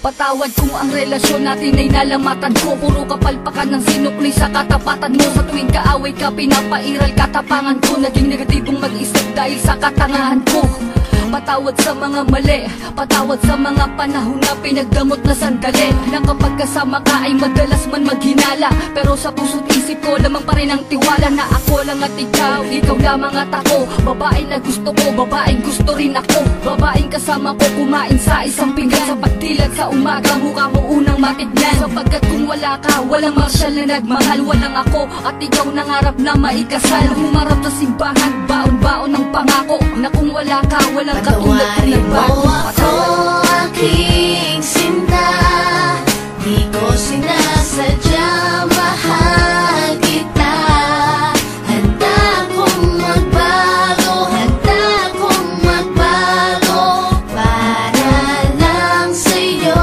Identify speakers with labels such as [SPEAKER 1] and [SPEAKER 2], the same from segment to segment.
[SPEAKER 1] Patawad kung ang relasyon natin ay nalamatan ko. Puro kapalpakan ng sinukli sa katapatan mo. Sa tuwing kaaway ka, pinapairal katapangan ko. Naging negatibong mag-isip dahil sa katangahan ko. Patawad sa mga mali, patawad sa mga panahon na pinagdamot na sandali. Na kapag kasama ka ay madalas man maghinala, pero sa puso't isip ko lamang pa rin ang tiwala na ako lang at ikaw lamang at ako. Babae na gusto ko, babaeng gusto rin ako. Babaeng kasama ko kumain sa isang pinggan. Sa pagdilat sa umaga, mukha mo unang matignan. Sapagkat kung wala ka, walang marsyal na nagmahal. Walang ako at ikaw nangarap na maikasal. Humarap sa simbahan, baon-baon ng pangako na kung wala ka, walang
[SPEAKER 2] patawarin mo ako, aking sinta. Di ko sinasadya, mahal kita. Handa kong magbago, handa kong magbago para lang sa'yo.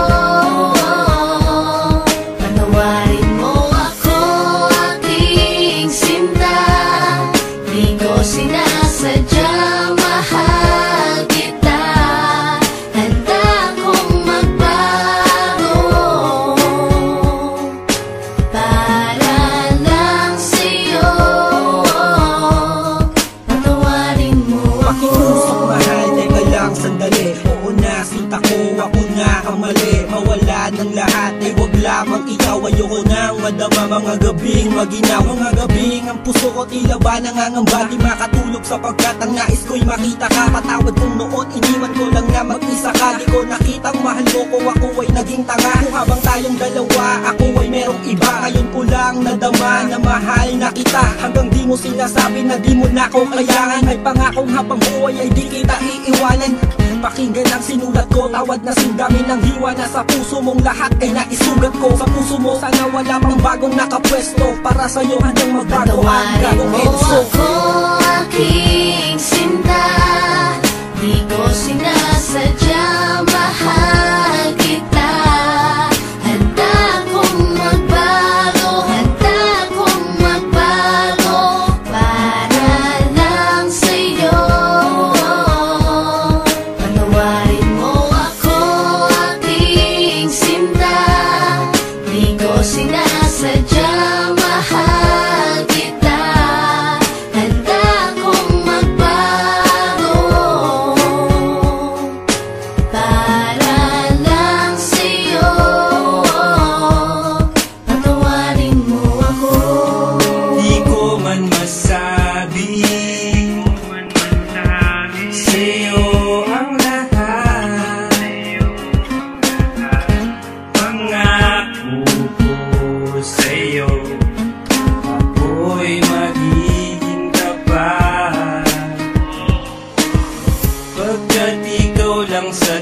[SPEAKER 2] Patawarin mo ako, aking sinta. Di ko sinasadya, mahal kita. Handa kong magbago para lang sa'yo. Patawarin mo ako.
[SPEAKER 3] Pakiusap mahal, teka lang sandali. Oo na, sinta ko, ako na ang mali. Mawala ng lahat, ay wag lamang ikaw. Ayoko nang madama mga gabing maginaw. Mga gabing ang puso ko tila ba nangangamba. Di makatulog sapagkat ang nais ko'y makita ka. Patawad kung noon iniwan ko lang na mag-isa ka. Di ko nakitang mahal mo ko, ako ay naging tanga. Kung habang tayong dalawa, ako ay merong iba. Ngayon ko lang nadama na mahal na kita. Hanggang di mo sinasabi na di mo na ko kailangan. May pangakong habang buhay ay di kita iiwanan. Pakinggan ang sinulat ko, tawad na sindami ng hiwa na sa puso mong lahat ay naisugat ko. Sa puso mo sana wala pang bagong nakapwesto. Para sa'yo hanggang magbago ang gagong edso.
[SPEAKER 2] Patawarin mo ako, aking sinta. Di ko sinasadya, mahal kita. Handa kong magbago, handa kong magbago para lang sa'yo. Patawarin mo ako, aking sinta. Di ko sinasadya, mahal kita. Handa kong magbago para lang sa'yo. Patawarin mo ako.
[SPEAKER 3] Di ko man masabi sa'yo ang lahat. Pangako ko sa'yo, ako'y magiging tapat. Pagkat ikaw lang sa